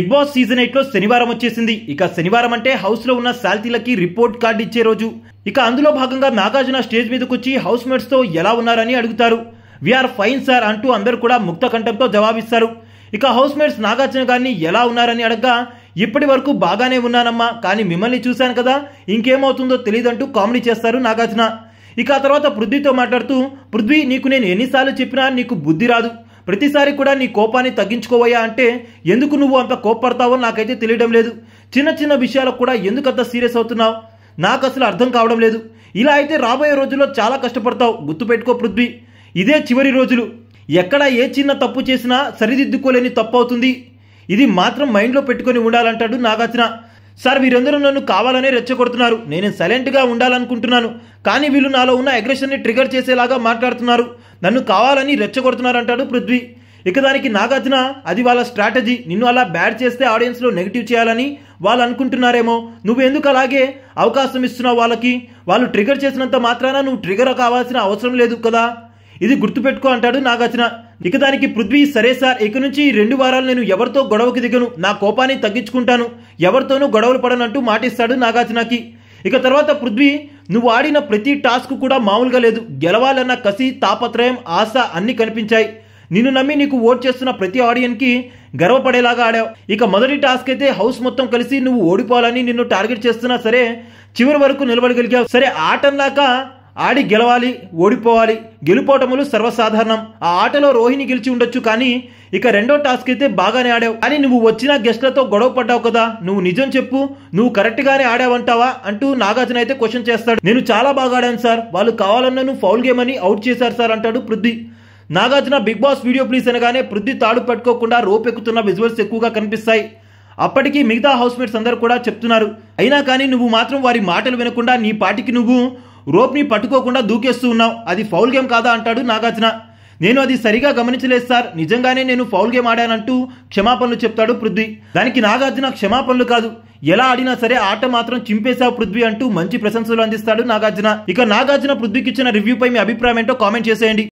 Big boss season 8 లో శనివారం వచ్చేసింది. ఇక శనివారం అంటే హౌస్ లో ఉన్న శాల్తీలకి రిపోర్ట్ కార్డు ఇచ్చే రోజు. ఇక అందులో భాగంగా నాగార్జున స్టేజ్ మీదకి వచ్చి హౌస్ మేట్స్ తో ఎలా ఉన్నారని అడుగుతారు. వీఆర్ ఫైన్ సార్ అంటూ అందరూ కూడా ముక్త కంఠంతో జవాబిస్తారు. ఇక హౌస్ మేట్స్ నాగార్జున గారిని ఎలా ఉన్నారని అడగగా ఇప్పటి వరకు బాగానే ఉన్నానమ్మా, కానీ మిమ్మల్ని చూశాను కదా, ఇంకేమవుతుందో తెలియదంటూ కామెడీ చేస్తారు నాగార్జున. ఇక ఆ తర్వాత పృథ్వీతో మాట్లాడుతూ, పృథ్వీ నీకు నేను ఎన్నిసార్లు చెప్పినా నీకు బుద్ధి రాదు, ప్రతిసారి కూడా నీ కోపాన్ని తగ్గించుకోవయ్యా అంటే ఎందుకు నువ్వు అంత కోప్పడతావో నాకైతే తెలియడం లేదు. చిన్న చిన్న విషయాలకు కూడా ఎందుకు అంత సీరియస్ అవుతున్నావు, నాకు అసలు అర్థం కావడం లేదు. ఇలా అయితే రాబోయే రోజుల్లో చాలా కష్టపడతావు, గుర్తుపెట్టుకో పృథ్వీ. ఇదే చివరి రోజులు, ఎక్కడ ఏ చిన్న తప్పు చేసినా సరిదిద్దుకోలేని తప్పు అవుతుంది, ఇది మాత్రం మైండ్లో పెట్టుకొని ఉండాలంటాడు నాగార్జున. సార్ వీరందరూ నన్ను కావాలనే రెచ్చగొడుతున్నారు, నేను సైలెంట్గా ఉండాలనుకుంటున్నాను, కానీ వీళ్ళు నాలో ఉన్న అగ్రెషన్ని ట్రిగర్ చేసేలాగా మాట్లాడుతున్నారు, నన్ను కావాలని రెచ్చగొడుతున్నారు అంటాడు పృథ్వీ. ఇక దానికి నాగార్జున, అది వాళ్ళ స్ట్రాటజీ, నిన్ను అలా బ్యాడ్ చేస్తే ఆడియన్స్లో నెగిటివ్ చేయాలని వాళ్ళు అనుకుంటున్నారేమో, నువ్వు ఎందుకు అలాగే అవకాశం ఇస్తున్నావు వాళ్ళకి, వాళ్ళు ట్రిగర్ చేసినంత మాత్రాన నువ్వు ట్రిగర్ కావాల్సిన అవసరం లేదు కదా, ఇది గుర్తుపెట్టుకో అంటాడు నాగార్జున. ఇక దానికి పృథ్వీ, సరే సార్, ఇక నుంచి 2 వారాలు నేను ఎవరితో గొడవకి దిగను, నా కోపాన్ని తగ్గించుకుంటాను, ఎవరితోనూ గొడవలు పడనంటూ మాటిస్తాడు నాగార్జునకి. ఇక తర్వాత పృథ్వీ, నువ్వు ఆడిన ప్రతి టాస్క్ కూడా మామూలుగా లేదు, గెలవాలన్న కసి, తాపత్రయం, ఆశ అన్నీ కనిపించాయి, నిన్ను నమ్మి నీకు ఓట్ చేస్తున్న ప్రతి ఆడియన్కి గర్వపడేలాగా ఆడావు. ఇక మొదటి టాస్క్ అయితే హౌస్ మొత్తం కలిసి నువ్వు ఓడిపోవాలని నిన్ను టార్గెట్ చేస్తున్నా సరే చివరి వరకు నిలబడగలిగావు. సరే ఆటన్నాక ఆడి గెలవాలి, ఓడిపోవాలి, గెలుపోవటములు సర్వసాధారణం, ఆ ఆటలో రోహిణి గెలిచి ఉండొచ్చు, కానీ ఇక రెండో టాస్క్ అయితే బాగానే ఆడావు, కానీ నువ్వు వచ్చిన గెస్ట్లతో గొడవ పడ్డావు కదా, నువ్వు నిజం చెప్పు, నువ్వు కరెక్ట్గానే ఆడావంటావా అంటూ నాగార్జున అయితే క్వశ్చన్ చేస్తాడు. నేను చాలా బాగా ఆడాను సార్, వాళ్ళు కావాలన్నా నువ్వు ఫౌల్ గేమ్ అని అవుట్ చేశారు సార్ అంటాడు Prithvi. Nagarjuna Bigg Boss video please అనగానే పృథ్వీ తాడు పట్టుకోకుండా రోప్ ఎక్కుతున్న విజువల్స్ ఎక్కువగా కనిపిస్తాయి. అప్పటికి మిగతా హౌస్ మేట్స్ అందరూ కూడా చెప్తున్నారు, అయినా కానీ నువ్వు మాత్రం వారి మాటలు వినకుండా నీ పాటికి నువ్వు రోప్ని పట్టుకోకుండా దూకేస్తూ ఉన్నావు, అది ఫౌల్ గేమ్ కాదా అంటాడు నాగార్జున. నేను అది సరిగా గమనించలేదు సార్, నిజంగానే నేను ఫౌల్ గేమ్ ఆడానంటూ క్షమాపణలు చెప్తాడు పృథ్వీ. దానికి నాగార్జున, క్షమాపణలు కాదు, ఎలా ఆడినా సరే ఆట మాత్రం చింపేశావు పృథ్వీ అంటూ మంచి ప్రశంసలు అందిస్తాడు నాగార్జున. ఇక నాగార్జున పృథ్వీకి ఇచ్చిన రివ్యూపై మీ అభిప్రాయం ఏంటో కామెంట్ చేసేయండి.